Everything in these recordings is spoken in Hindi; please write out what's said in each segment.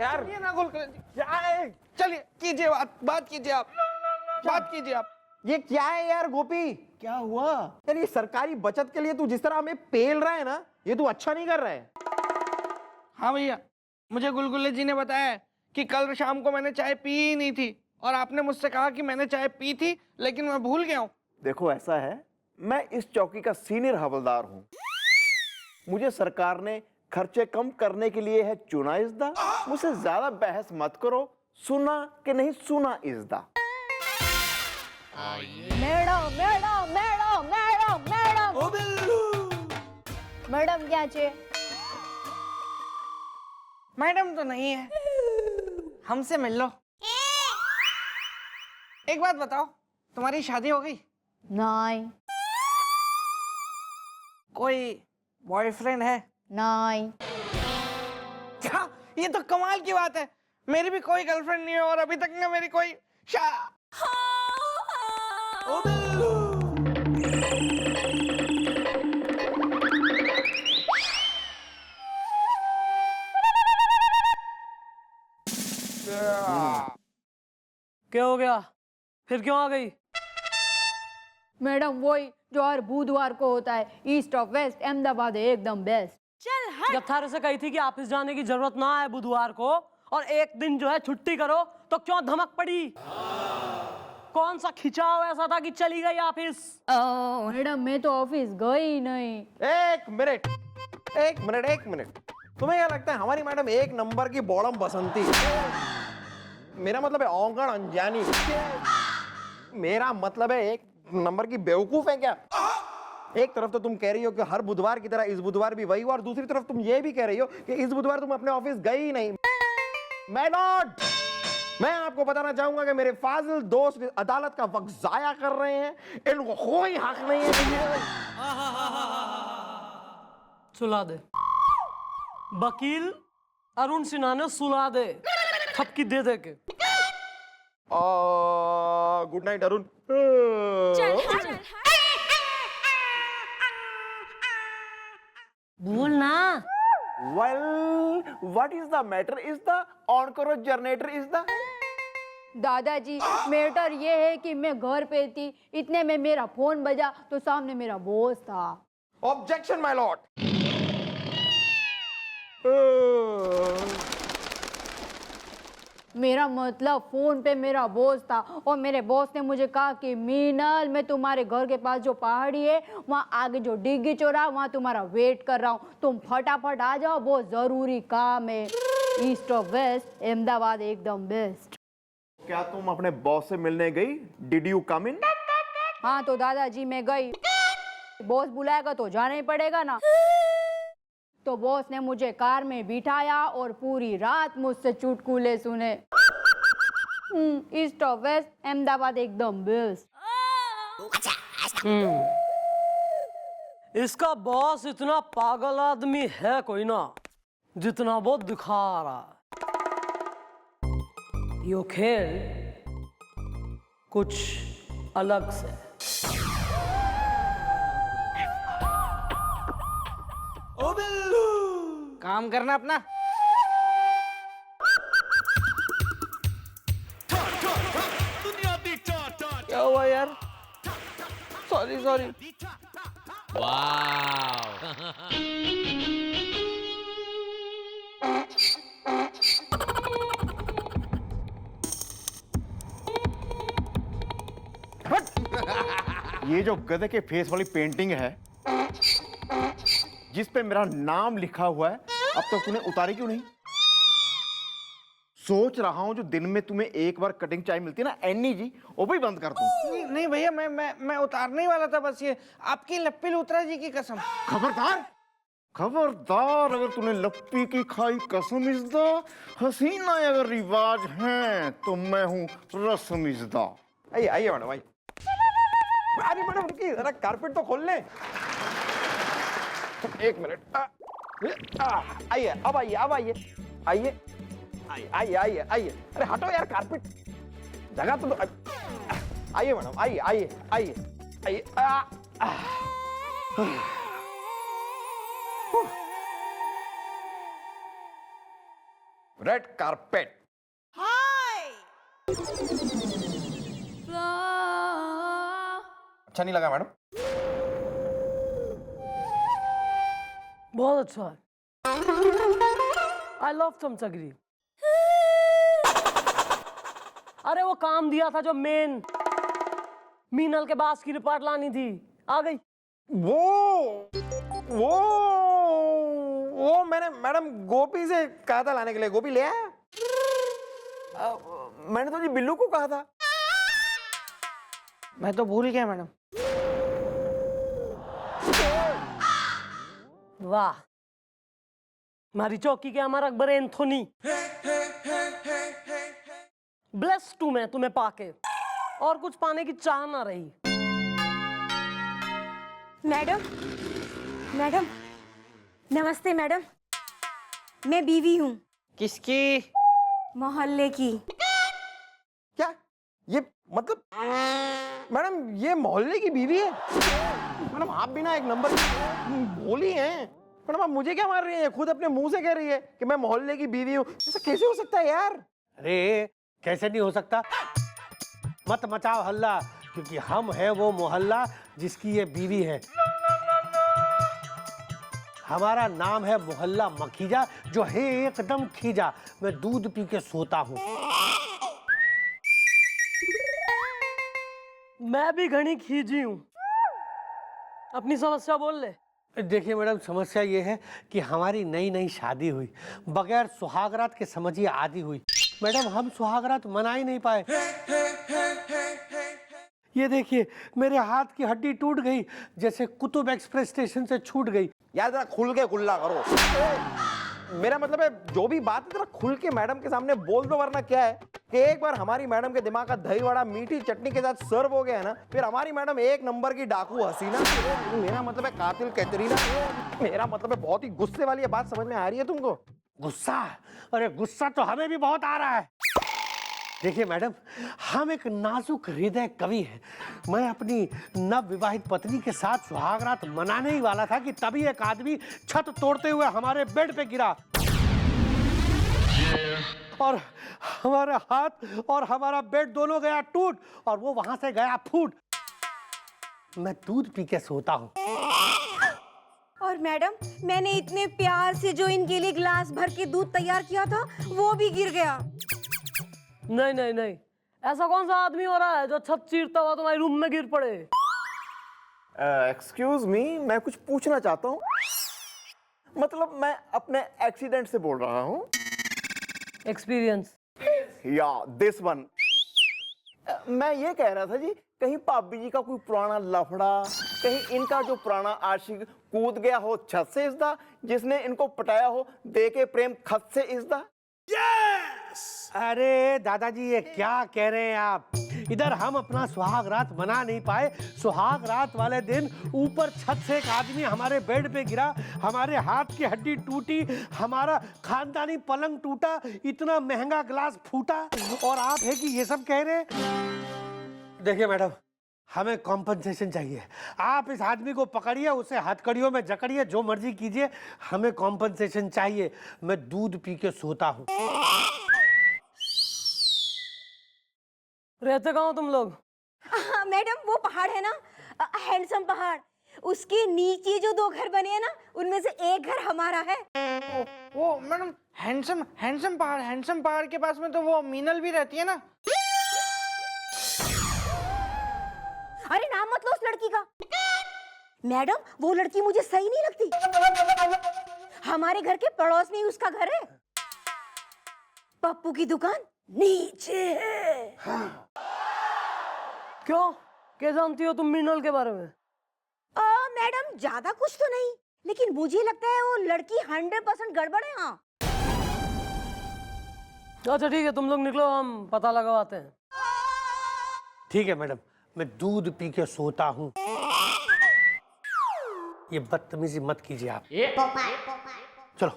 यार। ये ना गुलकंद, चलिए कीजिए बात कीजिए आप, बात कीजिए आप। ये क्या है यार गोपी? क्या हुआ? यार ये सरकारी बचत के लिए तू जिस तरह हमें पेल रहा है ना, ये तू अच्छा नहीं कर रहा है। हाँ भैया, मुझे गुलगुल्ले जी ने बताया है कि कल शाम को मैंने चाय पी ही नहीं थी, और आपने मुझसे कहा कि मैंने चाय पी थी लेकिन मैं भूल गया हूँ। देखो ऐसा है, मैं इस चौकी का सीनियर हवलदार हूँ। मुझे सरकार ने खर्चे कम करने के लिए है चुना इज़दा। मुझसे ज्यादा बहस मत करो, सुना कि नहीं सुना इज़दा। Madam madam madam madam madam ओ बिल्लू, મેડમ ક્યાં છે? मैडम तो नहीं है, हमसे मिल लो। एक बात बताओ, तुम्हारी शादी हो गई? નહીં कोई बॉयफ्रेंड है? નહીં क्या? ये तो कमाल की बात है, मेरी भी कोई गर्लफ्रेंड नहीं है और अभी तक ना मेरी कोई ओ बिल्लू। क्या हो गया? फिर क्यों आ गई? मैडम वही जो हर बुधवार को होता है, ईस्ट ऑफ वेस्ट अहमदाबाद है एकदम बेस्ट। जब थारे से कही थी कि ऑफिस जाने की जरूरत ना है बुधवार को, और एक दिन जो है छुट्टी करो, तो क्यों धमक पड़ी? कौन सा खिंचाव ऐसा था कि चली गई ऑफिस? मैडम मैं तो ऑफिस गई नहीं। एक मिनट, एक मिनट, एक मिनट। तुम्हें क्या लगता है हमारी मैडम एक नंबर की बॉडम बसंती? मेरा मतलब है औंगण अनजानी। मेरा मतलब है एक नंबर की बेवकूफ है क्या? एक तरफ तो तुम कह रही हो कि हर बुधवार की तरह इस बुधवार भी वही हुआ, और दूसरी तरफ तुम ये भी कह रही हो कि इस बुधवार तुम अपने ऑफिस गई ही नहीं। मैं आपको बताना चाहूंगा कि मेरे फाजिल दोस्त अदालत का वक्त जाया कर रहे हैं, इनको कोई हक नहीं है। सुला दे वकील अरुण सिन्हा ने, सुला दे थपकी दे दे के। Good night Arun. बोल ना। Well, what is the matter? Is the on-call generator is the? दादाजी मैटर ये है कि मैं घर पे थी, इतने में मेरा फोन बजा तो सामने मेरा बॉस था। Objection, my lord. मेरा मतलब फोन पे मेरा बॉस था, और मेरे बॉस ने मुझे कहा कि मीनल मैं तुम्हारे घर के पास जो पहाड़ी है वहाँ आगे जो डिग्गी चौरा वहाँ तुम्हारा वेट कर रहा हूँ, तुम फटाफट आ जाओ, बहुत जरूरी काम है। ईस्ट ऑफ वेस्ट अहमदाबाद एकदम बेस्ट। क्या तुम अपने बॉस से मिलने गई? Did you come in? हाँ तो दादाजी मैं गई, बॉस बुलाएगा तो जाना ही पड़ेगा ना। तो बॉस ने मुझे कार में बिठाया और पूरी रात मुझसे चुटकुले सुने। ईस्ट ऑफ वेस्ट अहमदाबाद एकदम बेस्ट। इसका बॉस इतना पागल आदमी है कोई ना, जितना वो दिखा रहा है। यो खेल कुछ अलग से। ओ बिल्लू, काम करना अपना। क्या हुआ यार? Sorry sorry. ये जो गधे के फेस वाली पेंटिंग है जिस पे मेरा नाम लिखा हुआ है, अब तक तूने उतारी क्यों नहीं? सोच रहा हूं जो दिन में तुम्हें एक बार कटिंग चाय मिलती है ना एनी जी, वो भी बंद कर दूं। नहीं भैया, मैं उतारने ही वाला था, बस ये आपकी लप्पी लूतरा जी की कसम। खबरदार, खबरदार, अगर तूने लप्पी की खाई कसम इज़्दा, हसीना अगर रिवाज हैं तो मैं हूं रस्म इज़्दा। आइए आइए मैडम, आइए। अरे मैडम रुकिए जरा, कारपेट तो खोल ले। एक मिनट। आइए, अब आइए, अब आइए, आइए आइए आइए आइए। अरे हटो यार, कारपेट जगह तो आइए मैडम, आइए आइए आइए आइए। Red carpet. अच्छा नहीं लगा मैडम? बहुत अच्छा है। आई लव चमचगिरी। अरे वो काम दिया था जो मेन मीनल के बास की रिपोर्ट लानी थी, आ गई। वो मैंने मैडम गोपी से कहा था लाने के लिए। गोपी ले आया? मैंने तो जी बिल्लू को कहा था। मैं तो भूल गया मैडम। वाह, हमारी चौकी के हमारा अकबर एंथोनी। ब्लेस टू मैं तुम्हें पाके, और कुछ पाने की चाह ना रही। मैडम, मैडम, नमस्ते मैडम। मैं बीवी हूँ, किसकी? मोहल्ले की। क्या ये मतलब मैडम ये मोहल्ले की बीवी है? मैडम आप भी ना एक नंबर बोली हैं। मैडम आप मुझे क्या मार रही हैं? खुद अपने मुंह से कह रही है कि मैं मोहल्ले की बीवी हूँ। ऐसा कैसे हो सकता है यार? अरे कैसे नहीं हो सकता? मत मचाओ हल्ला, क्योंकि हम है वो मोहल्ला जिसकी ये बीवी है। हमारा नाम है मोहल्ला मखीजा, जो है एकदम खीजा। मैं दूध पी के सोता हूँ। मैं भी घनी खींची हूँ। अपनी समस्या बोल ले। देखिए मैडम, समस्या ये है कि हमारी नई नई शादी हुई, बगैर सुहागरात के समझिए आदि हुई। मैडम हम सुहागरात मना ही नहीं पाए। ये देखिए मेरे हाथ की हड्डी टूट गई, जैसे कुतुब एक्सप्रेस स्टेशन से छूट गई। यार जरा खुल के गुल्ला करो। मेरा मतलब है जो भी बात है जरा खुल के मैडम के सामने बोल दो, वरना क्या है कि एक बार हमारी मैडम के दिमाग का दही वड़ा मीठी चटनी के साथ सर्व हो गया है ना, फिर हमारी मैडम एक नंबर की डाकू हसीना, मेरा मतलब है कातिल कैटरीना। मेरा मतलब है बहुत ही गुस्से वाली है। बात समझ में आ रही है तुमको? गुस्सा? अरे गुस्सा तो हमें भी बहुत आ रहा है। देखिए मैडम, हम एक नाजुक हृदय कवि हैं। मैं अपनी नव विवाहित पत्नी के साथ सुहागरात मनाने ही वाला था कि तभी एक आदमी छत तोड़ते हुए हमारे बेड पे गिरा और हमारा हाथ और हमारा बेड दोनों गया टूट और वो वहां से गया फूट। मैं दूध पी के सोता हूँ। और मैडम, मैंने इतने प्यार से जो इनके लिए गिलास भर के दूध तैयार किया था, वो भी गिर गया। नहीं नहीं नहीं, ऐसा कौन सा आदमी हो रहा है जो छत चीरता हुआ तुम्हारे रूम में गिर पड़े? एक्सक्यूज मी, मैं कुछ पूछना चाहता हूँ। मतलब मैं अपने एक्सीडेंट से बोल रहा हूँ। एक्सपीरियंस? या दिस वन। मैं ये कह रहा था जी, कहीं भाभी जी का कोई पुराना लफड़ा, कहीं इनका जो पुराना आशिक कूद गया हो छत से इज़दा, जिसने इनको पटाया हो दे के प्रेम खत से इज़दा। अरे दादाजी ये क्या कह रहे हैं आप? इधर हम अपना सुहाग रात मना नहीं पाए। सुहाग रात वाले दिन ऊपर छत से एक आदमी हमारे बेड पे गिरा, हमारे हाथ की हड्डी टूटी, हमारा खानदानी पलंग टूटा, इतना महंगा गिलास फूटा, और आप है कि ये सब कह रहे हैं? देखिए मैडम, हमें कॉम्पनसेशन चाहिए। आप इस आदमी को पकड़िए, उसे हथकड़ियों में जकड़िए, जो मर्जी कीजिए, हमें कॉम्पनसेशन चाहिए। मैं दूध पी के सोता हूँ। रहते कहाँ हो तुम लोग? मैडम वो पहाड़ है ना, हैंडसम पहाड़, उसके नीचे जो 2 घर बने हैं ना, उनमें से एक घर हमारा है। वो मैडम हैंडसम पहाड़ के पास में तो वो मीनल भी रहती है ना। अरे नाम मत लो उस लड़की का। मैडम वो लड़की मुझे सही नहीं लगती। हमारे घर के पड़ोस में ही उसका घर है। पप्पू की दुकान नीचे है। क्यों? क्या जानती हो तुम मीनल के बारे में? मैडम ज्यादा कुछ तो नहीं, लेकिन मुझे लगता है वो लड़की 100% गड़बड़ है। हाँ अच्छा ठीक है, तुम लोग निकलो, हम पता लगवाते हैं। ठीक है मैडम, मैं दूध पी के सोता हूँ। ये बदतमीजी मत कीजिए आप। चलो।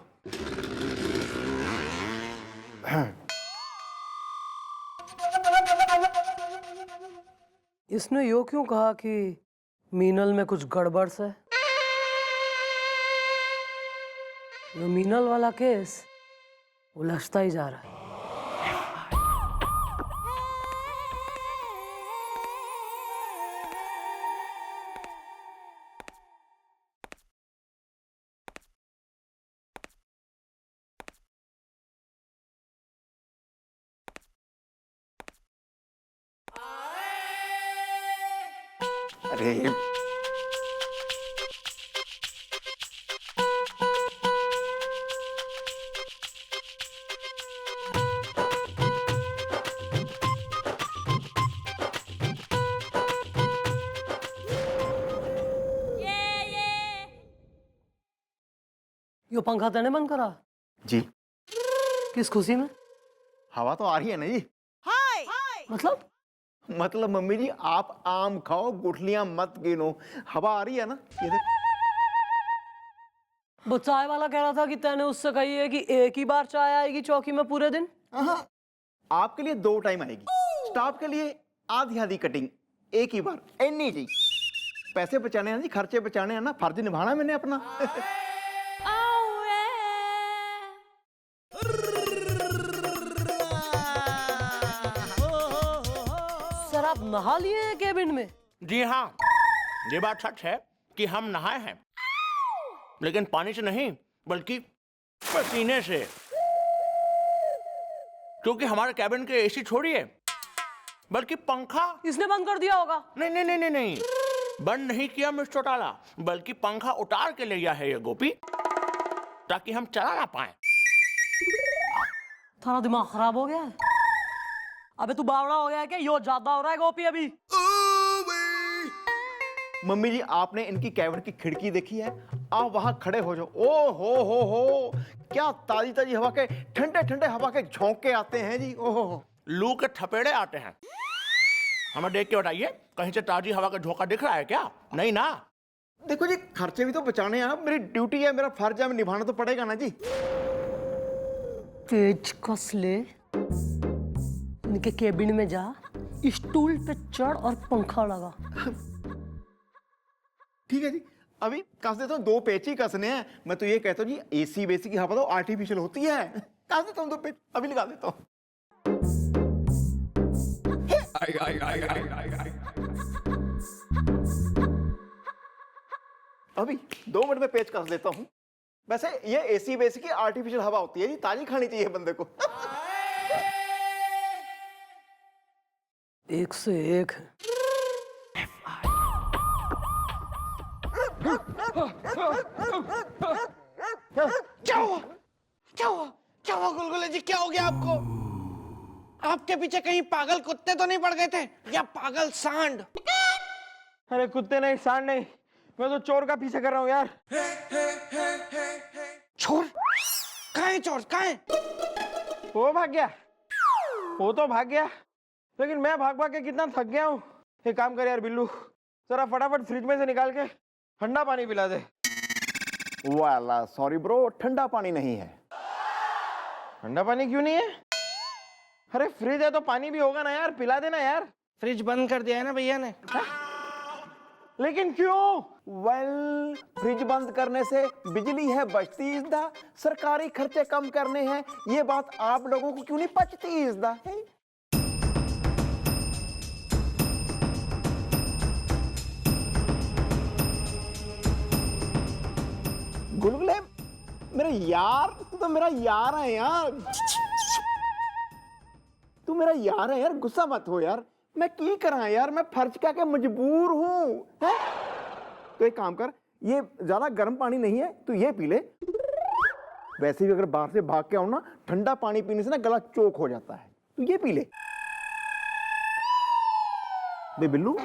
इसने यो क्यों कहा कि मीनल में कुछ गड़बड़ है? ये मीनल वाला केस उलझता ही जा रहा है। अरे यो पंखा तने बंद करा? जी, किस खुशी में? हवा तो आ रही है ना जी। मतलब मम्मी जी, आप आम खाओ, गुठलियां मत गिनो, हवा आ रही है ना। ये देख। वो चाय वाला कह रहा था कि तैने उससे कही है कि एक ही बार चाय आएगी चौकी में पूरे दिन। आपके लिए 2 टाइम आएगी, स्टाफ के लिए आधी आधी कटिंग, एक ही बार, एनी जी। पैसे बचाने हैं जी, खर्चे बचाने हैं ना, फर्ज निभाना है मैंने अपना। सर आप नहा लिए हैं केबिन में? जी हाँ, ये बात सच है कि हम नहाए हैं, लेकिन पानी से नहीं बल्कि पसीने से। क्योंकि हमारे कैबिन के एसी छोड़िए, बल्कि पंखा इसने बंद कर दिया होगा। नहीं नहीं नहीं नहीं नहीं, बंद नहीं किया मिस्टर चौटाला, बल्कि पंखा उतार के ले गया है ये गोपी, ताकि हम चला ना पाए। थारा दिमाग खराब हो गया है? अबे तू बावड़ा हो गया है क्या? यो ज्यादा हो रहा है गोपी अभी। मम्मी जी, आपने इनकी कैबिन की खिड़की देखी है? आप वहां खड़े हो जाओ, ओ हो, क्या ताजी ताजी हवा के, ठंडे ठंडे हवा के झोंके आते हैं जी। ओहो, लू के थपेड़े आते हैं। हमें देख के बताइए, कहीं से ताजी हवा का झोंका दिख रहा है क्या? नहीं ना। देखो जी, खर्चे भी तो बचाने हैं, मेरी ड्यूटी है, मेरा फर्ज है, निभाना तो पड़ेगा ना जी। तेज कस ले, इनके केबिन में जा, स्टूल पे चढ़ और पंखा लगा। ठीक है जी, अभी कस देता हूँ, 2 पेच ही कसने हैं। मैं तो ये कहता हूँ जी, एसी बेसी की हवा तो आर्टिफिशियल होती है। कस देता हूँ 2 पेच, अभी लगा देता हूँ। अभी 2 मिनट में पेच कस देता हूँ। वैसे ये एसी बेसी की आर्टिफिशियल हवा होती है जी, ताजी खानी चाहिए बंदे को। एक से एक है। क्या हुआ? क्या हुआ? क्या हुआ गुलगुले जी? क्या हो गया आपको? आपके पीछे कहीं पागल कुत्ते तो नहीं पड़ गए थे, या पागल सांड? अरे कुत्ते नहीं, सांड नहीं, मैं तो चोर का पीछे कर रहा हूँ यार। चोर? कहाँ है चोर? कहाँ है? वो भाग गया, वो तो भाग गया, लेकिन मैं भाग भाग के कितना थक गया हूँ। एक काम कर यार बिल्लू, जरा फटाफट फ्रिज में से निकाल के ठंडा पानी पिला दे। वाला सॉरी ब्रो, ठंडा पानी नहीं है। ठंडा पानी क्यों नहीं है? अरे फ्रिज है तो पानी भी होगा ना यार, पिला देना यार। फ्रिज बंद कर दिया है ना भैया ने। लेकिन क्यों? वेल, फ्रिज बंद करने से बिजली है बचती इसदा, सरकारी खर्चे कम करने हैं, ये बात आप लोगों को क्यों नहीं पचती इसदा? गुलगुले मेरे यार, तू तो मेरा यार है यार, तू मेरा यार है यार, गुस्सा मत हो यार। मैं की करा यार, मैं फर्ज क्या के मजबूर हूँ। तो एक काम कर, ये ज्यादा गर्म पानी नहीं है, तू ये पी ले। वैसे भी अगर बाहर से भाग के आऊं ना, ठंडा पानी पीने से ना गला चोक हो जाता है, तू ये पी ले। बे बिल्लू,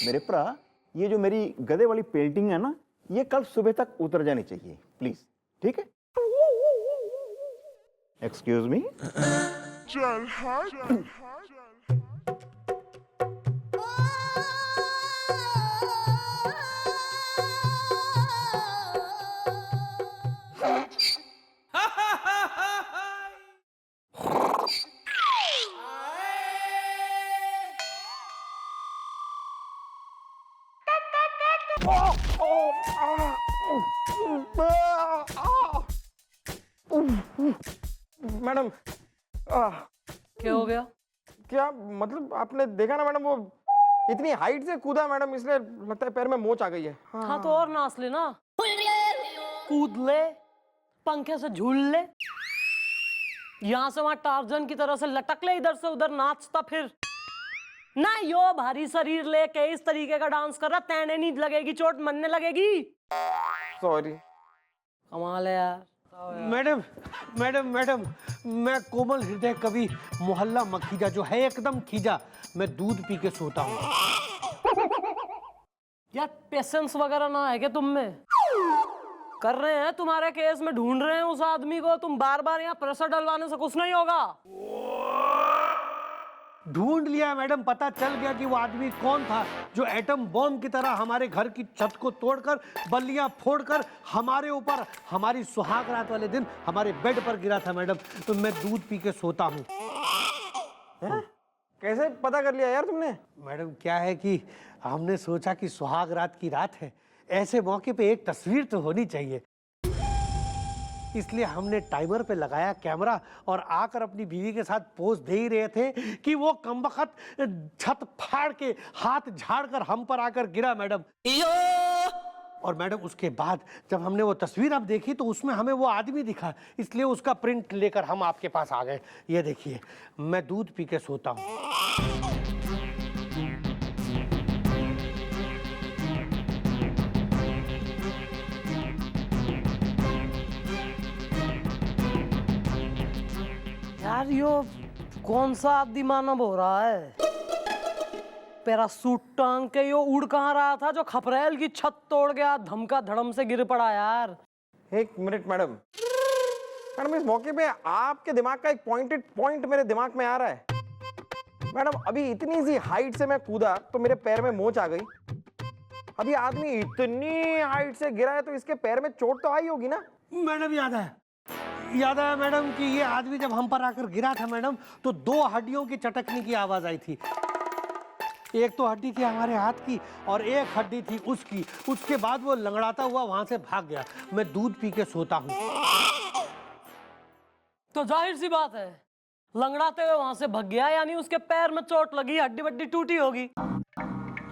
मेरे भरा, ये जो मेरी गधे वाली पेंटिंग है ना, ये कल सुबह तक उतर जानी चाहिए प्लीज, ठीक है? Excuse me. मैडम क्या हो गया? क्या मतलब आपने देखा ना मैडम, वो इतनी हाइट से कूदा मैडम, इसलिए लगता है पैर में मोच आ गई है। हाँ तो और नाच ले ना, कूद ले, पंखे से झूल ले, यहाँ से वहां टार्जन की तरह से लटक ले, इधर से उधर नाचता फिर ना। यो भारी शरीर लेके इस तरीके का डांस कर रहा, तैने नहीं लगेगी चोट, मनने लगेगी। सॉरी। कमाल है यार। मैडम मैडम मैडम, मैं कोमल हृदय कवि मोहल्ला मखीजा जो है एकदम खीजा, मैं दूध पी के सोता हूँ। यार पेशेंस वगैरह ना है क्या तुम में? कर रहे हैं तुम्हारे केस में, ढूंढ रहे हैं उस आदमी को, तुम बार बार यहाँ प्रेशर डलवाने से कुछ नहीं होगा। ढूंढ लिया मैडम, पता चल गया कि वो आदमी कौन था जो एटम बॉम्ब की तरह हमारे घर की छत को तोड़कर, बल्लियां फोड़कर हमारे ऊपर हमारी सुहाग रात वाले दिन हमारे बेड पर गिरा था मैडम। तो मैं दूध पी के सोता हूँ। कैसे पता कर लिया यार तुमने? मैडम क्या है कि हमने सोचा कि सुहाग रात की रात है, ऐसे मौके पे एक तस्वीर तो होनी चाहिए, इसलिए हमने टाइमर पे लगाया कैमरा और आकर अपनी बीवी के साथ पोज दे ही रहे थे कि वो कमबख्त छत फाड़ के हाथ झाड़कर हम पर आकर गिरा मैडम। और मैडम उसके बाद जब हमने वो तस्वीर अब देखी तो उसमें हमें वो आदमी दिखा, इसलिए उसका प्रिंट लेकर हम आपके पास आ गए। ये देखिए, मैं दूध पी के सोता हूँ। यार यो कौन सा आदि मानव हो रहा है? पैरासूट टांग के यो उड़ कहाँ रहा था जो खपरेल की छत तोड़ गया, धमका धड़म से गिर पड़ा यार। एक मिनट मैडम, मैडम इस मौके पे आपके दिमाग का एक पॉइंटेड पॉइंट मेरे दिमाग में आ रहा है। मैडम अभी इतनी सी हाइट से मैं कूदा तो मेरे पैर में मोच आ गई। अभी आदमी इतनी हाइट से गिरा है तो इसके पैर में चोट तो आई होगी ना? मैडम याद आया मैडम कि ये आदमी जब हम पर आकर गिरा था मैडम, तो दो हड्डियों की चटकने की आवाज आई थी। एक तो हड्डी थी हमारे हाथ की और एक हड्डी थी उसकी। उसके बाद वो लंगड़ाता हुआ वहां से भाग गया। मैं दूध पी के सोता हूँ। तो जाहिर सी बात है, लंगड़ाते हुए वहां से भाग गया, यानी उसके पैर में चोट लगी, हड्डी वड्डी टूटी होगी,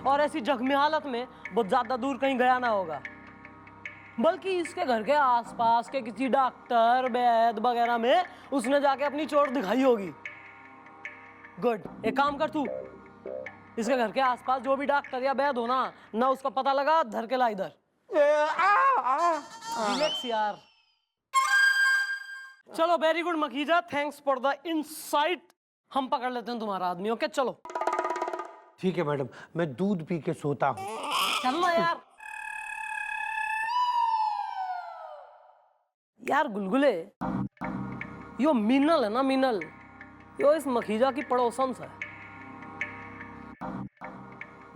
और ऐसी जख्मी हालत में बहुत ज्यादा दूर कहीं गया ना होगा, बल्कि इसके घर के आसपास के किसी डॉक्टर वैद वगैरह में उसने जाके अपनी चोट दिखाई होगी। गुड, एक काम कर तू, इसके घर के आसपास जो भी डॉक्टर या वैद हो ना उसका पता लगा, धर के ला इधर। रिलैक्स यार। चलो, very good Makhija, thanks for the insight. हम पकड़ लेते हैं तुम्हारा आदमी। ओके चलो। ठीक है मैडम, मैं दूध पी के सोता हूँ। चलो यार। यार गुलगुले, यो मीनल है ना, मीनल, यो इस मखीजा की पड़ोसन से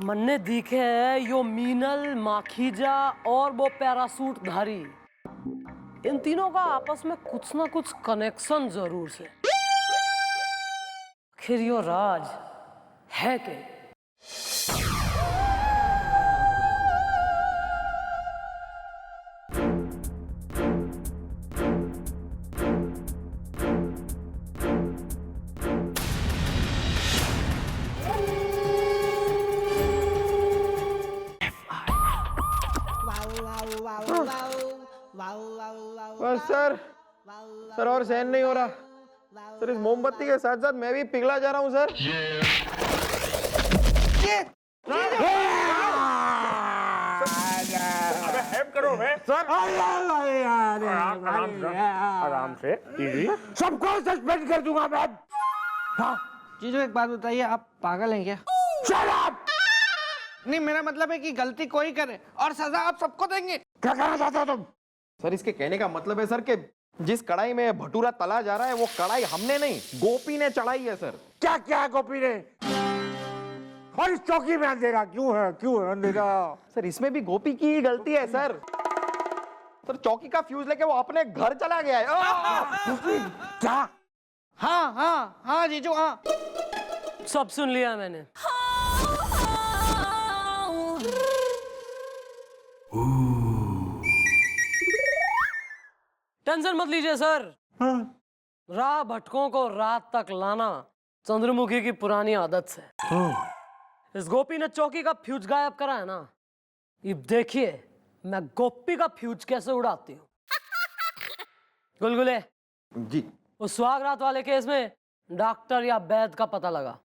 मन्ने दिखे है। यो मीनल, माखीजा और वो पैरासूट धारी, इन तीनों का आपस में कुछ ना कुछ कनेक्शन जरूर से। आखिर यो राज है के? बस सर और सहन नहीं हो रहा सर। इस मोमबत्ती के साथ साथ मैं भी पिघला जा रहा हूँ सर। अबे हेल्प करो बे। सर आराम से इजी। सबको सस्पेंड कर दूंगा मैं। जीजू एक बात बताइए, आप पागल हैं क्या? Shut up! नहीं, मेरा मतलब है कि गलती कोई करे और सजा आप सबको देंगे। क्या कहना चाहते हो तुम? सर इसके कहने का मतलब है सर कि जिस कढ़ाई में भटूरा तला जा रहा है वो कढ़ाई हमने नहीं, गोपी ने चढ़ाई है सर। क्या क्या है गोपी ने? और इस चौकी में अंधेरा क्यों है अंधेरा? सर इसमें भी गोपी की ही गलती है सर। सर चौकी का फ्यूज लेके वो अपने घर चला गया है। क्या? हाँ जीजू, हाँ। सब सुन लिया मैंने। टेंशन मत लीजिए सर, राह भटकों को रात तक लाना चंद्रमुखी की पुरानी आदत से। इस गोपी ने चौकी का फ्यूज गायब करा है ना, ये देखिए मैं गोपी का फ्यूज कैसे उड़ाती हूँ। गुलगुले जी। उस सुहागरात वाले केस में डॉक्टर या वैद्य का पता लगा।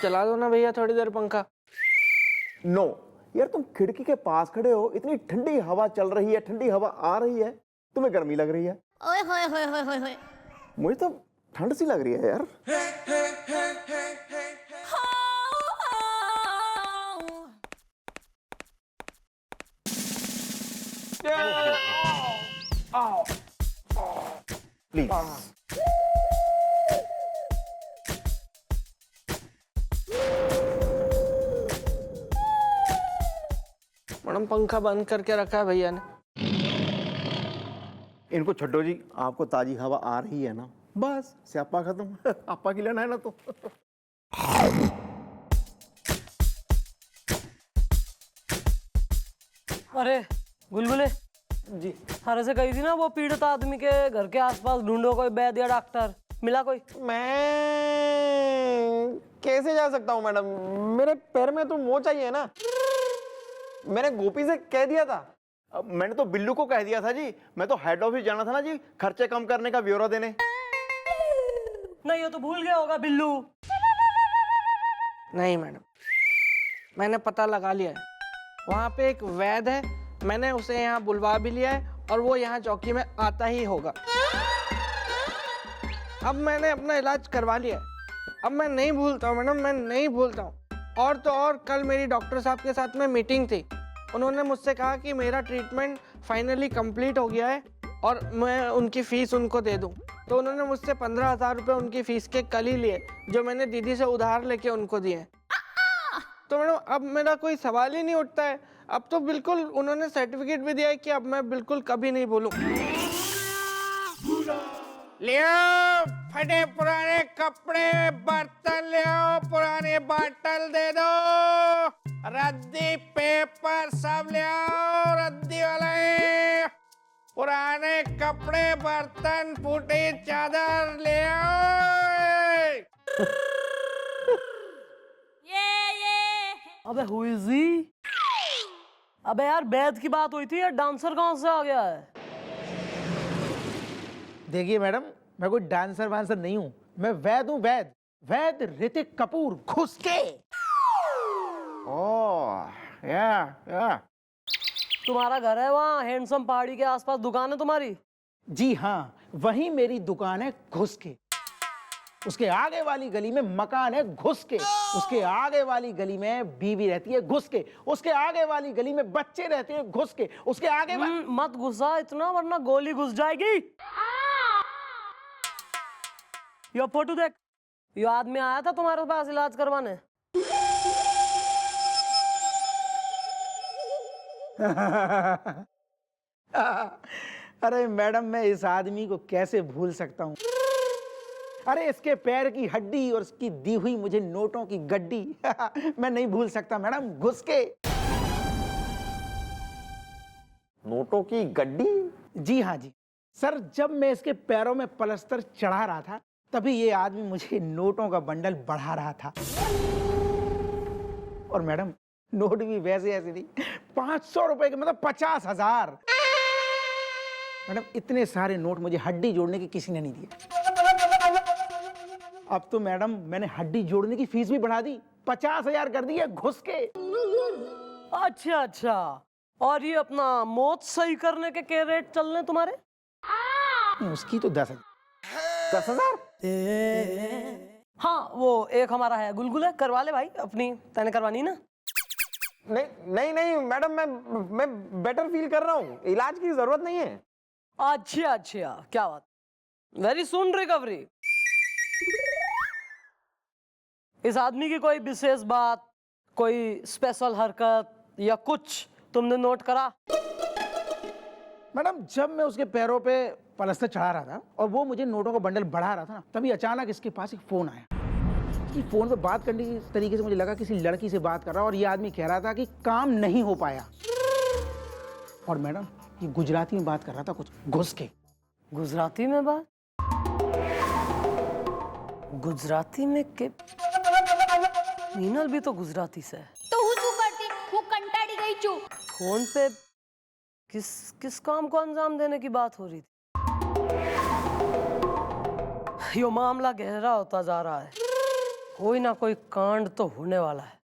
चला दो ना भैया थोड़ी देर पंखा। नो यार, तुम खिड़की के पास खड़े हो, इतनी ठंडी हवा चल रही है, ठंडी हवा आ रही है, तुम्हें गर्मी लग रही है। ओए होए होए होए होए होए। मुझे तो ठंड सी लग रही है यार। प्लीज। मैडम पंखा बंद करके रखा है भैया ने। इनको छड्डो जी, आपको ताजी हवा आ रही है ना, बस स्यापा खत्म। आपा की लेना है ना तो। अरे गुलगुले जी। थारे से कही थी ना वो पीड़ित आदमी के घर के आसपास ढूंढो कोई वैद्य या डॉक्टर, मिला कोई? मैं कैसे जा सकता हूँ मैडम, मेरे पैर में तो मोच चाहिए ना। मैंने गोपी से कह दिया था। मैंने तो बिल्लू को कह दिया था जी, मैं तो हेड ऑफिस जाना था ना जी, खर्चे कम करने का ब्यौरा देने। नहीं, ये तो भूल गया होगा बिल्लू। नहीं मैडम, मैंने पता लगा लिया है। वहाँ पे एक वैद्य है, मैंने उसे यहाँ बुलवा भी लिया है और वो यहाँ चौकी में आता ही होगा। अब मैंने अपना इलाज करवा लिया है, अब मैं नहीं भूलता हूँ मैडम, मैं नहीं भूलता हूँ। और तो और कल मेरी डॉक्टर साहब के साथ में मीटिंग थी, उन्होंने मुझसे कहा कि मेरा ट्रीटमेंट फाइनली कंप्लीट हो गया है और मैं उनकी फ़ीस उनको दे दूं। तो उन्होंने मुझसे 15,000 रुपये उनकी फ़ीस के कल ही लिए, जो मैंने दीदी से उधार लेके उनको दिए। तो मैडम अब मेरा कोई सवाल ही नहीं उठता है, अब तो बिल्कुल उन्होंने सर्टिफिकेट भी दिया है कि अब मैं बिल्कुल कभी नहीं बोलूँ। लियो फटे पुराने कपड़े बर्तन, लियो पुराने बाटल दे दो, रद्दी पेपर सब लियो, रद्दी वाले पुराने कपड़े बर्तन फूटी चादर लियो। अबे हु इज ही? अबे यार वैद्य की बात हुई थी, यार डांसर कहाँ से आ गया है? देखिए मैडम, मैं कोई डांसर वांसर नहीं हूँ, मैं वैद हूँ, वैद वैद ऋतिक कपूर घुस के। ओह या। तुम्हारा घर है वहाँ हैंडसम पहाड़ी के आसपास, दुकान है तुम्हारी? जी हाँ, वहीं मेरी दुकान है घुस के। उसके आगे वाली गली में मकान है घुस के, उसके आगे वाली गली में बीवी रहती है घुस के, उसके आगे वाली गली में बच्चे रहते हैं घुस के, उसके आगे मत घुसा इतना वरना गोली घुस जाएगी। ये फोटो देख, ये आदमी आया था तुम्हारे पास इलाज करवाने। अरे मैडम, मैं इस आदमी को कैसे भूल सकता हूँ। अरे इसके पैर की हड्डी और इसकी दी हुई मुझे नोटों की गड्डी मैं नहीं भूल सकता मैडम, घुस के। नोटों की गड्डी? जी हाँ जी सर, जब मैं इसके पैरों में प्लास्टर चढ़ा रहा था तभी ये आदमी मुझे नोटों का बंडल बढ़ा रहा था। और मैडम नोट भी वैसे ऐसे नहीं, 500 रुपए के, मतलब 50,000। मैडम इतने सारे नोट मुझे हड्डी जोड़ने की किसी ने नहीं दिए। अब तो मैडम मैंने हड्डी जोड़ने की फीस भी बढ़ा दी, 50,000 कर दी है घुस के। अच्छा अच्छा, और ये अपना मौत सही करने के क्या रेट चल रहे तुम्हारे? उसकी तो 10,000। 10,000? हाँ वो एक हमारा है गुलगुला, करवा ले भाई अपनी, तैने करवानी ना? नहीं नहीं नहीं मैडम, मैं बेटर फील कर रहा हूँ, इलाज की जरूरत नहीं है। अच्छा अच्छा, क्या बात, वेरी सुन रिकवरी। इस आदमी की कोई विशेष बात, कोई स्पेशल हरकत या कुछ तुमने नोट करा? मैडम जब मैं उसके पैरों पे पलस्तर चढ़ा रहा था और वो मुझे नोटों का बंडल बढ़ा रहा था ना, तभी अचानक इसके पास एक फोन आया। कि फोन पे बात करने की तरीके से मुझे लगा किसी लड़की से बात कर रहा, और ये आदमी कह रहा था कि काम नहीं हो पाया। और मैडम ये गुजराती में बात कर रहा था, कुछ घुस के। गुजराती में बात? गुजराती में के? मीनल भी तो गुजराती से है। तो હું શું કરતી? હું કંટાળી ગઈ છું। फोन पे किस काम को अंजाम देने की बात हो रही थी? यो मामला गहरा होता जा रहा है, कोई ना कोई कांड तो होने वाला है।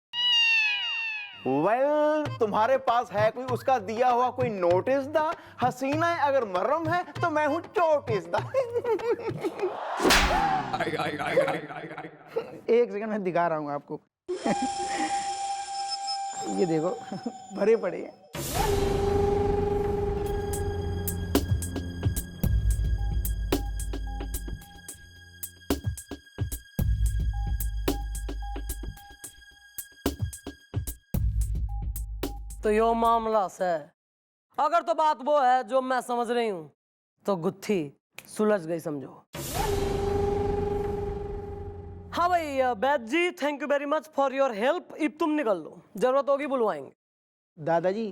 वेल, तुम्हारे पास है कोई उसका दिया हुआ कोई नोटिस दा? हसीना अगर मरम है तो मैं हूं चोटिस दा। एक सेकंड में दिखा रहा हूँ आपको। ये देखो भरे पड़े हैं। तो यो मामला से अगर तो बात वो है जो मैं समझ रही हूं, तो गुत्थी सुलझ गई समझो। हाँ भाई Baid ji, thank you very much for your help. अब तुम निकल लो, जरूरत होगी बुलवाएंगे। दादाजी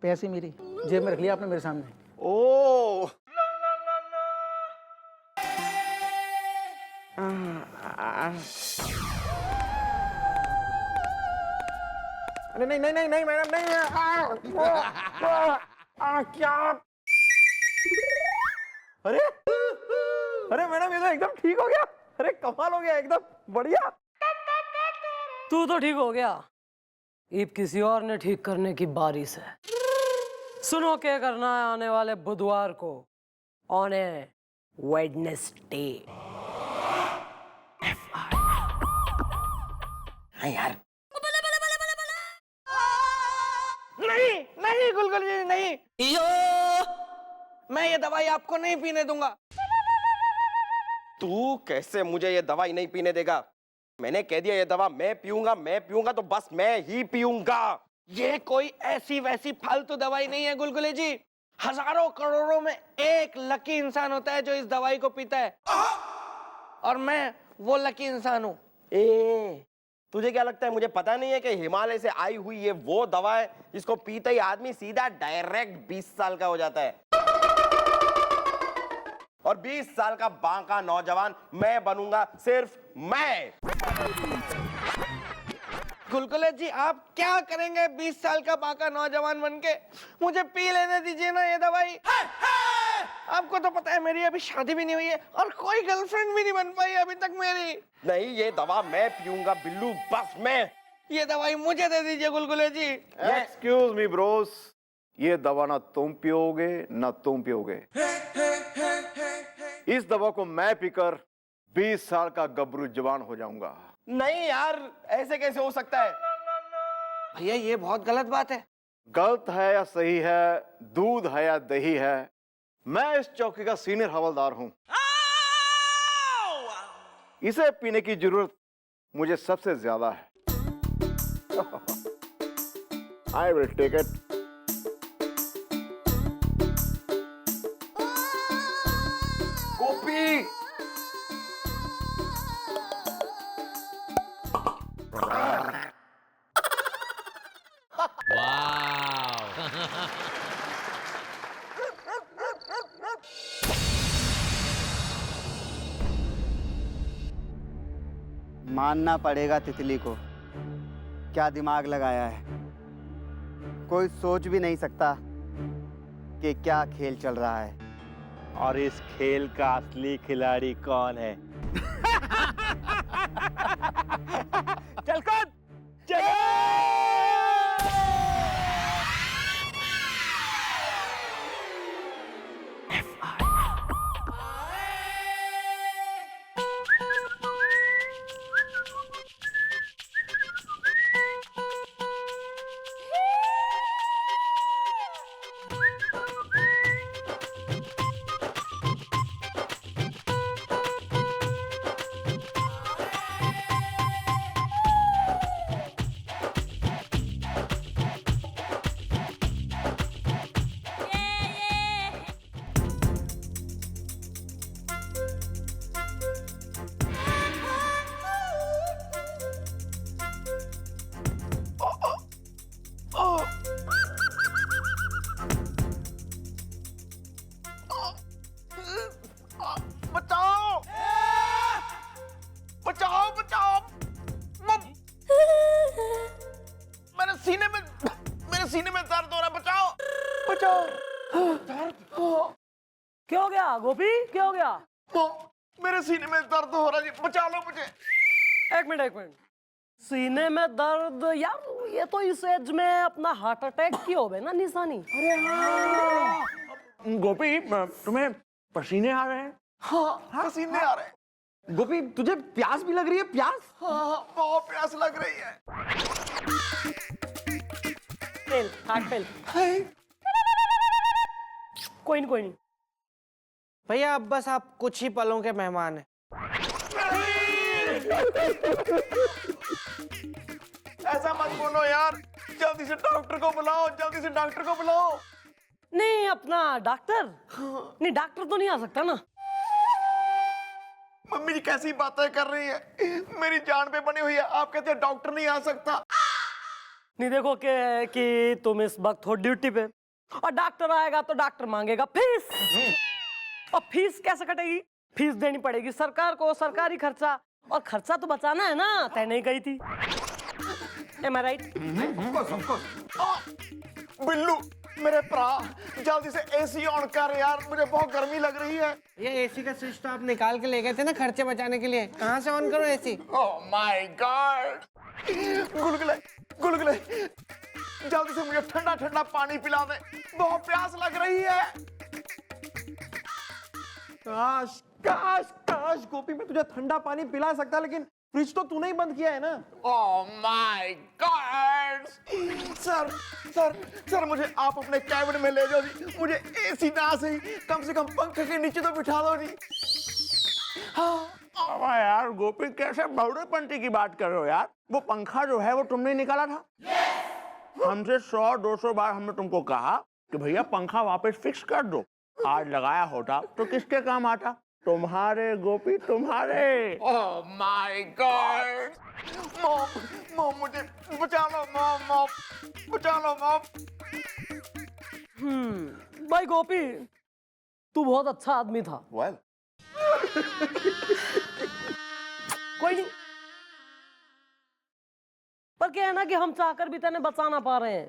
पैसे मेरे जेब में रख लिया आपने मेरे सामने। ओ अरे नहीं नहीं नहीं नहीं मैडम, नहीं। क्या? अरे अरे मैडम ये तो एकदम ठीक हो गया। अरे कमाल हो गया, एकदम बढ़िया। तू तो ठीक हो गया, अब किसी और ने ठीक करने की बारी है। सुनो क्या करना है आने वाले बुधवार को, ऑन ए वेडनेसडे। यार नहीं गुलगुल जी नहीं, मैं ये दवाई आपको नहीं पीने दूंगा। तू कैसे मुझे ये दवाई नहीं पीने देगा? मैंने कह दिया ये दवा मैं पीऊंगा तो बस मैं ही पीऊंगा। ये कोई ऐसी वैसी फालतू दवाई नहीं है गुलगुले जी। हजारों करोड़ों में एक लकी इंसान होता है जो इस दवाई को पीता है, और मैं वो लकी इंसान हूँ। तुझे क्या लगता है मुझे पता नहीं है कि हिमालय से आई हुई ये वो दवा है जिसको पीते ही आदमी सीधा डायरेक्ट 20 साल का हो जाता है, और 20 साल का बांका नौजवान मैं बनूंगा, सिर्फ मैं। गुलगुले जी आप क्या करेंगे 20 साल का बांका नौजवान बनके? मुझे पी लेने दीजिए ना ये दवाई। आपको तो पता है मेरी अभी शादी भी नहीं हुई है और कोई गर्लफ्रेंड भी नहीं बन पाई अभी तक मेरी। नहीं, ये दवा मैं पीऊंगा बिल्लू, बस मैं। ये दवाई मुझे दे दीजिए गुलगुले जी। एक्सक्यूज मी ब्रोस, ये दवा ना तुम पियोगे ना तुम पियोगे। इस दवा को मैं पीकर 20 साल का गबरू जवान हो जाऊंगा। नहीं यार, ऐसे कैसे हो सकता है? भैया ये बहुत गलत बात है। गलत है या सही है, दूध है या दही है, मैं इस चौकी का सीनियर हवलदार हूं। इसे पीने की जरूरत मुझे सबसे ज्यादा है। I will take it. Copy. मानना पड़ेगा तितली को, क्या दिमाग लगाया है। कोई सोच भी नहीं सकता कि क्या खेल चल रहा है। और इस खेल का असली खिलाड़ी कौन है? चल कौन? चल। क्या हो गया गोपी, क्या हो गया? मेरे सीने में दर्द हो रहा जी, बचा लो मुझे। एक मिनट, सीने में दर्द? यार ये तो इस एज में अपना हार्ट अटैक की हो गए ना निशानी। गोपी तुम्हें पसीने आ रहे हैं? हाँ, पसीने आ रहे हैं। गोपी तुझे प्यास भी लग रही है? प्यास? हाँ, बहुत प्यास लग रही है। Fail, heart fail. कोई नहीं। भैया अब बस आप कुछ ही पलों के मेहमान हैं। ऐसा मत बोलो यार, जल्दी से डॉक्टर को बुलाओ, जल्दी से डॉक्टर को बुलाओ। नहीं अपना डॉक्टर? नहीं डॉक्टर तो नहीं आ सकता ना। मम्मी जी कैसी बातें कर रही है, मेरी जान पे बनी हुई है, आप कहते हैं डॉक्टर नहीं आ सकता। नहीं देखो कि तुम इस वक्त हो ड्यूटी पे और डॉक्टर आएगा तो डॉक्टर मांगेगा फीस। और फीस कैसे कटेगी? फीस देनी पड़ेगी सरकार को, सरकारी खर्चा, और खर्चा तो बचाना है ना। तय नहीं गई थी। Am I right? बिल्लू मेरे भरा, जल्दी से एसी ऑन कर यार, मुझे बहुत गर्मी लग रही है। ये एसी का स्विच तो आप निकाल के ले गए थे ना खर्चे बचाने के लिए, कहाँ से ऑन करो एसी? ओह माय गॉड, गुलगुले, जल्दी से मुझे ठंडा ठंडा पानी पिला दे, बहुत प्यास लग रही है। काश काश काश गोपी मैं तुझे ठंडा पानी पिला सकता, लेकिन फ्रिज तो तूने ही बंद किया है ना। ओह माय गॉड, सर मुझे आप अपने कैबिन में ले जाओ जी, मुझे एसी ना सही कम से कम पंखे के नीचे तो बिठा दो जी। अब यार गोपी कैसे बहुड़ेपंती की बात कर रहे हो यार? वो पंखा जो है वो तुमने निकाला था। हमसे 100-200 बार हमने तुमको कहा कि भैया पंखा वापस फिक्स कर दो। आज लगाया होता तो किसके काम आता? तुम्हारे गोपी, तुम्हारे। ओह माय गॉड, मॉम मुझे बचा लो, मॉम बचा लो मॉम। भाई गोपी तू बहुत अच्छा आदमी था। वेल कोई नहीं, पर क्या है ना कि हम चाहकर भी तेने बचा ना पा रहे हैं।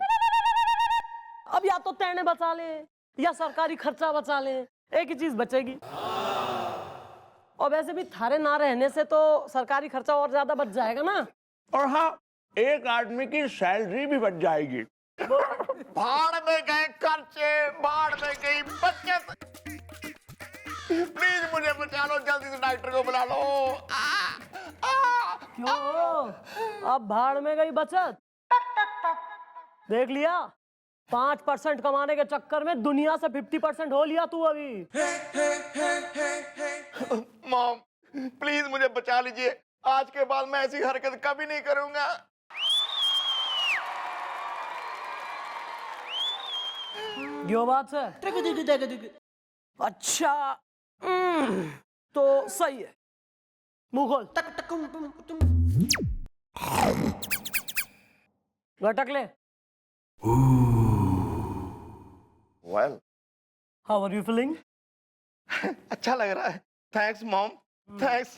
अब या तो तेने बचा ले या सरकारी खर्चा बचा ले, एक ही चीज बचेगी। और वैसे भी थारे ना रहने से तो सरकारी खर्चा और ज्यादा बच जाएगा ना। और हाँ, एक आदमी की सैलरी भी बच जाएगी। भाड़ में गए खर्चे, भाड़ में गई बचत। प्लीज मुझे बचा लो, जल्दी से डॉक्टर को बुला लो। क्यों? अब भाड़ में गई बचत? देख लिया, 5% कमाने के चक्कर में दुनिया से 50% हो लिया तू अभी। मॉम प्लीज मुझे बचा लीजिए, आज के बाद मैं ऐसी हरकत कभी नहीं करूंगा। यो बात है। अच्छा तो सही है, मुंह खोल। लटक ले। Well how are you feeling? अच्छा लग रहा है, थैंक्स मॉम, थैंक्स।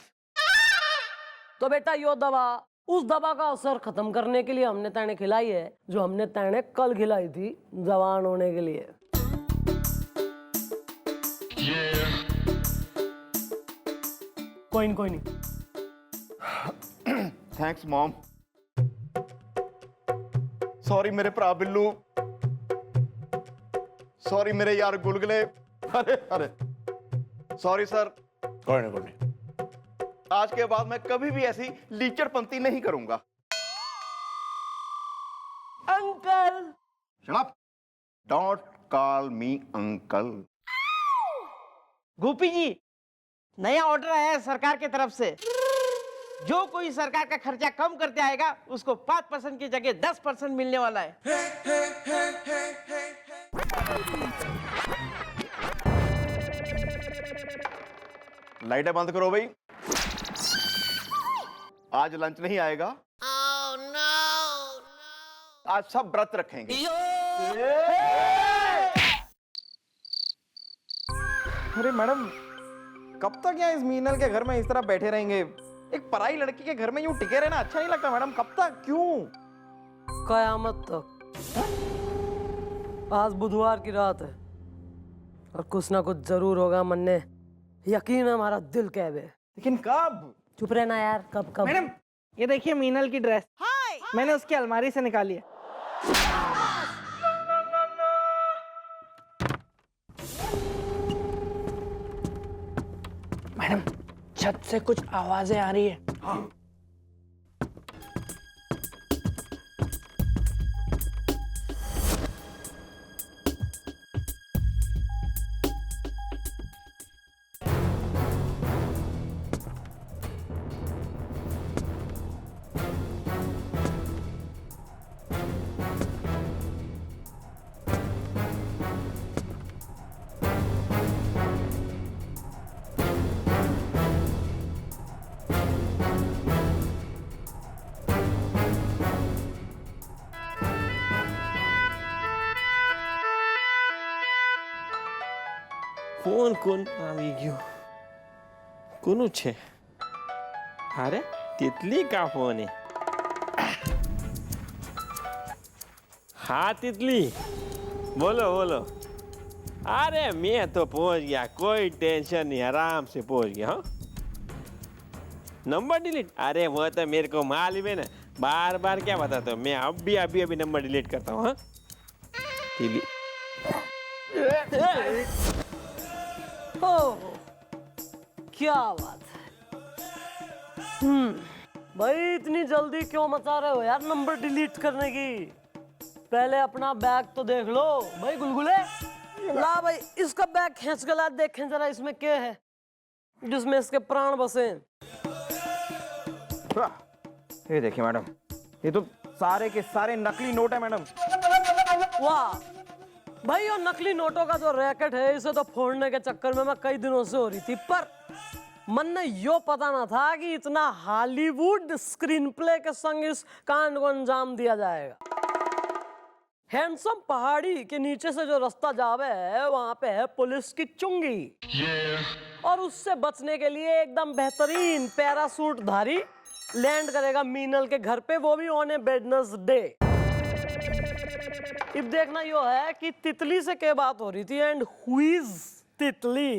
तो बेटा यो दवा, उस दवा का असर खत्म करने के लिए हमने तेने खिलाई है, जो हमने तेने कल खिलाई थी जवान होने के लिए। कोई नहीं। Thanks mom. सॉरी मेरे भरा बिल्लू, सॉरी मेरे यार गुलगुले। अरे सॉरी सर। कोई नहीं। आज के बाद मैं कभी भी ऐसी लीचड़पंती नहीं करूंगा। Uncle. Shut up, don't call me uncle. Gopi ji, नया ऑर्डर आया है सरकार की तरफ से। जो कोई सरकार का खर्चा कम करते आएगा उसको 5% की जगह 10% मिलने वाला है। लाइटें बंद करो भाई, आज लंच नहीं आएगा। आज सब व्रत रखेंगे। अरे मैडम, कब तक यहाँ इस मीनल के घर में इस तरह बैठे रहेंगे? एक पराई लड़की के घर में यूं टिके रहना अच्छा नहीं लगता मैडम। कब तक? क्यों? कयामत तक। आज बुधवार की रात है, और कुछ ना कुछ जरूर होगा मन्ने, यकीन है हमारा दिल कह बे। लेकिन कब? चुप रहना यार, कब कब? मैडम ये देखिए मीनल की ड्रेस, मैंने उसकी अलमारी से निकाली है। मैडम छत से कुछ आवाजें आ रही है। ફોન કોણ આવી ગયો? કોનું છે? અરે તિતલી કા ફોન है? हाँ तितली, बोलो बोलो। अरे मैं तो पहुंच गया, कोई टेंशन नहीं, आराम से पहुंच गया। हाँ नंबर डिलीट? अरे वो तो मेरे को मालूम है ना, बार बार क्या बताता हूँ मैं, अभी नंबर डिलीट करता हूँ। हाँ तितली ओह, क्या बात है। भाई इतनी जल्दी क्यों मचा रहे हो यार नंबर डिलीट करने की? पहले अपना बैग तो देख लो भाई गुलगुले। ला भाई इसका बैग खींच के ला, देखें जरा इसमें क्या है जिसमें इसके प्राण बसे। ये देखिए मैडम, ये तो सारे के सारे नकली नोट है मैडम। वाह भाई, और नकली नोटों का जो रैकेट है इसे तो फोड़ने के चक्कर में मैं कई दिनों से हो रही थी, पर मन ने यो पता ना था कि इतना हॉलीवुड स्क्रीन प्ले के संग इस कांड को अंजाम दिया जाएगा। हैंडसम पहाड़ी के नीचे से जो रास्ता जावे है वहां पे है पुलिस की चुंगी, और उससे बचने के लिए एकदम बेहतरीन पैरासूट धारी लैंड करेगा मीनल के घर पे, वो भी ऑन ए वेडनेसडे। अब देखना यो है कि तितली से क्या बात हो रही थी एंड हु इज तितली।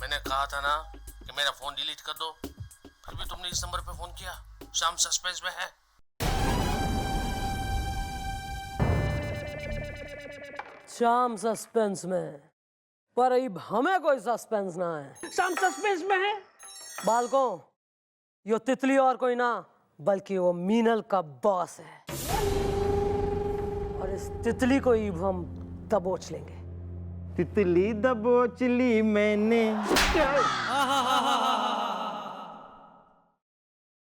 मैंने कहा था ना कि मेरा फोन डिलीट कर दो, फिर भी तुमने इस नंबर पे फोन किया। शाम सस्पेंस में है। शाम सस्पेंस में, पर अब हमें कोई सस्पेंस ना है। शाम सस्पेंस में है। बालकों, यो तितली और कोई ना बल्कि वो मीनल का बॉस है, और इस तितली को अब हम दबोच लेंगे। तितली दबोच ली मैंने।